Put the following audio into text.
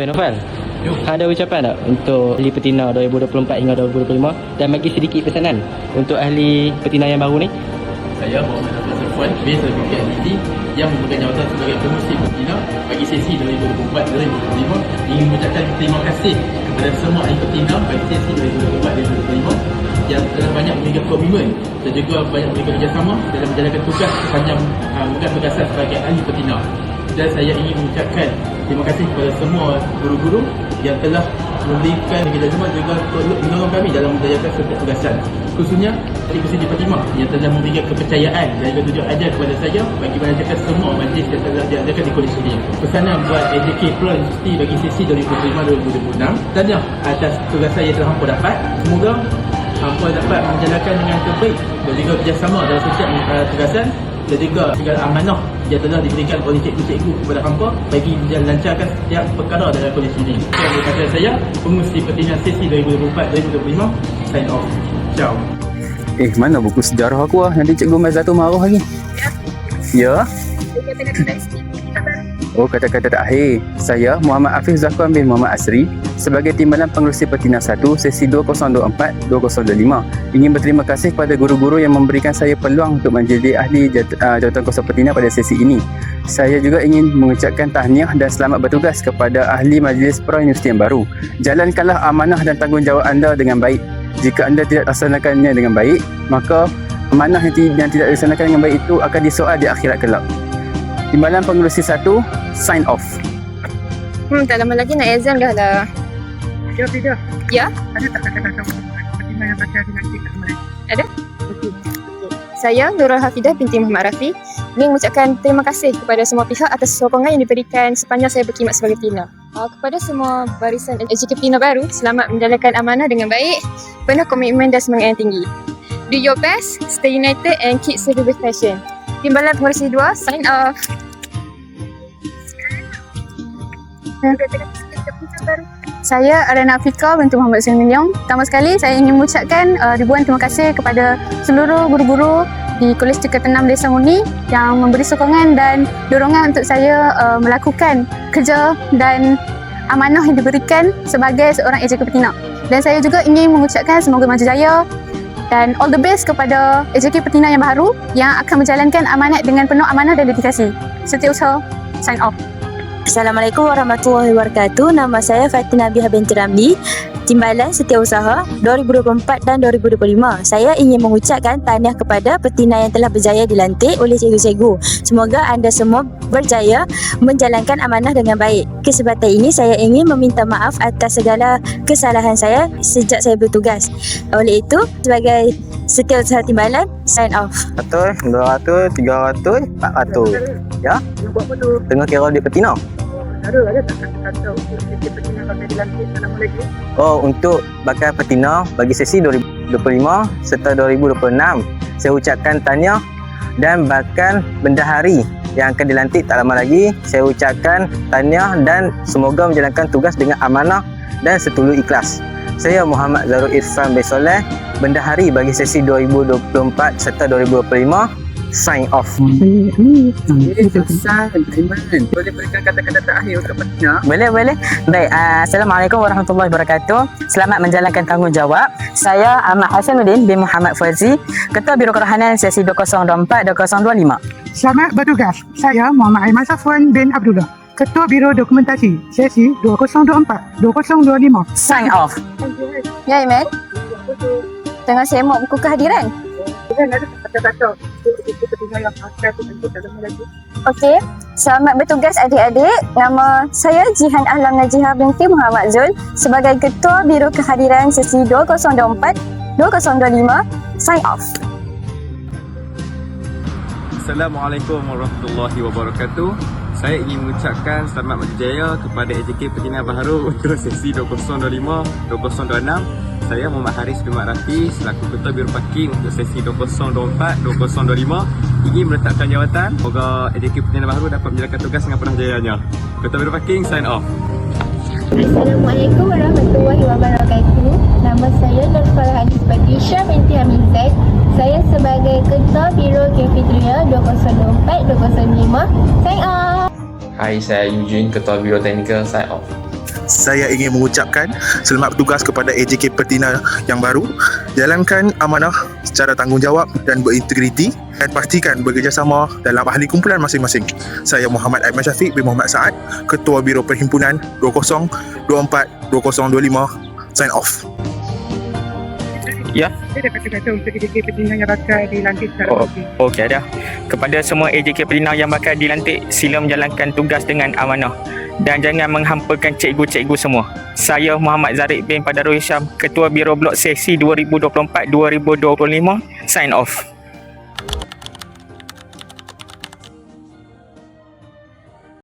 Oi Novel, ada ucapan tak untuk ahli petina 2024 hingga 2025 dan bagi sedikit pesanan untuk ahli petina yang baru ni? Saya Muhammad Abdul Safwan, base BKMDT yang memegang jawatan sebagai pengurusi petina bagi sesi 2024-2025 ingin mengucapkan terima kasih kepada semua ahli petina bagi sesi 2024-2025 yang telah banyak memberikan komitmen dan juga banyak memberikan kerjasama dalam menjalankan tugas sepanjang memegang tugasan sebagai ahli petina. Dan saya ingin mengucapkan terima kasih kepada semua guru-guru yang telah memberikan kerjasama juga untuk menolong kami dalam menjalankan setiap tugasan. Khususnya Institusi Pertimah yang telah memberikan kepercayaan dan juga tunjuk ajar kepada saya bagi menjalankan semua majlis yang telah diadakan di kolej ini. Pesanan buat AJK Pro University bagi sesi 2005-2026 tahniah atas tugasan yang telah hampa dapat. Semoga hampa dapat menjalankan dengan terbaik dan juga kerjasama dalam setiap tugasan dan juga segala amanah yang telah diberikan oleh cikgu-cikgu kepada hampa bagi lancarkan setiap perkara dalam kolej ini. Yang kata saya, pengurusi petina sesi 2024-2025 sign off. Ciao. Mana buku sejarah aku lah? Nanti Cikgu Mazatul marah lagi. Ya? Oh, kata-kata terakhir. Saya, Muhammad Afif Zakwan bin Muhammad Asri, sebagai Timbalan Pengerusi Petina 1, sesi 2024-2025, ingin berterima kasih kepada guru-guru yang memberikan saya peluang untuk menjadi ahli jawatan kuasa petina pada sesi ini. Saya juga ingin mengucapkan tahniah dan selamat bertugas kepada ahli Majlis Pro Universiti yang baru. Jalankanlah amanah dan tanggungjawab anda dengan baik. Jika anda tidak laksanakannya dengan baik, maka amanah yang tidak dilaksanakan dengan baik itu akan disoal di akhirat kelak. Timbalan Pengerusi 1, sign off. Tak lama lagi nak exam dah lah. Tidak. Ya? Ada tak kata-kata petina yang bakal dinanti kat kemarin? Ada? Okey. Saya, Nurul Hafidah binti Muhammad Rafi, ingin mengucapkan terima kasih kepada semua pihak atas sokongan yang diberikan sepanjang saya berkhidmat sebagai petina. Kepada semua barisan AJK petina baru, selamat menjalankan amanah dengan baik, penuh komitmen dan semangat yang tinggi. Do your best, stay united and keep serving with passion. Timbalan Pengerusi 2, sign off. Saya Arana Afika binti Muhammad Sulminyong. Pertama sekali saya ingin mengucapkan ribuan terima kasih kepada seluruh guru-guru di Kolej Tingkat 6 Desa Murni yang memberi sokongan dan dorongan untuk saya melakukan kerja dan amanah yang diberikan sebagai seorang AJK Petina. Dan saya juga ingin mengucapkan semoga maju jaya dan all the best kepada AJK Petina yang baru yang akan menjalankan amanat dengan penuh amanah dan dedikasi. Setiausaha, sign off. Assalamualaikum warahmatullahi wabarakatuh. Nama saya Fatina Biha binti Ramli, Timbalan Setiausaha 2024 dan 2025. Saya ingin mengucapkan tahniah kepada petina yang telah berjaya dilantik oleh cikgu-cikgu. Semoga anda semua berjaya menjalankan amanah dengan baik. Kesempatan ini saya ingin meminta maaf atas segala kesalahan saya sejak saya bertugas. Oleh itu, sebagai Setiausaha Timbalan, sign off. 100, 200, 300, 400. Ya? Tengah kira di petina. Ada tak kata-kata untuk AJK petina bakal dilantik tak lama lagi? Oh, untuk bakal petina bagi sesi 2025 serta 2026, saya ucapkan tahniah dan bakal bendahari yang akan dilantik tak lama lagi. Saya ucapkan tahniah dan semoga menjalankan tugas dengan amanah dan setulur ikhlas. Saya Muhammad Zarul Irfan bin Soleh, bendahari bagi sesi 2024 serta 2025. Sign off. Boleh berikan kata-kata terakhir untuk petina? Boleh. Baik, Assalamualaikum warahmatullahi wabarakatuh. Selamat menjalankan tanggungjawab. Saya Ahmad Hasanuddin bin Muhammad Fauzi, Ketua Biro Kerahanan sesi 2024-2025. Selamat bertugas. Saya Muhammad Aiman Safwan bin Abdullah, Ketua Biro Dokumentasi sesi 2024-2025. Sign off. Ya, Iman. Tengah semak buku kehadiran. Ada kata-kata untuk AJK petina yang akan dilantik tak lama lagi? Okey, selamat bertugas adik-adik. Nama saya Jihan Ahlam Najihah binti Muhammad Zul sebagai Ketua Biro Kehadiran sesi 2024-2025. Sign off. Assalamualaikum warahmatullahi wabarakatuh. Saya ingin mengucapkan selamat berjaya kepada AJK Petina baru untuk sesi 2025-2026. Saya Muhammad Haris bin Muhammad Rafi selaku Ketua Biro Parking untuk sesi 2024-2025 ingin meletakkan jawatan. Semoga AJK Petina baru dapat menjalankan tugas dengan penuh jayanya. Ketua Biro Parking, sign off. Assalamualaikum warahmatullahi wabarakatuh. Nama saya Nur Farhanis Patricia binti Amin Zaid. Saya sebagai Ketua Biro Cafeteria 2024-2025. Sign off. Hai, saya Eugene, Ketua Biro Teknikal, sign off. saya ingin mengucapkan selamat bertugas kepada AJK Petina yang baru. Jalankan amanah secara tanggungjawab dan berintegriti dan pastikan bekerjasama dalam ahli kumpulan masing-masing. Saya Muhammad Aiman Syafiq bin Muhammad Saad, Ketua Biro Perhimpunan 2024-2025, sign off. Ya. Saya ada kata-kata untuk AJK Petina yang bakal dilantik secara resmi. Okey, ada. Kepada semua AJK Petina yang bakal dilantik, sila menjalankan tugas dengan amanah dan jangan menghampakan cikgu-cikgu semua. Saya Muhammad Zarid bin Padarul Hisham, Ketua Biro Blok Sesi 2024-2025, sign off.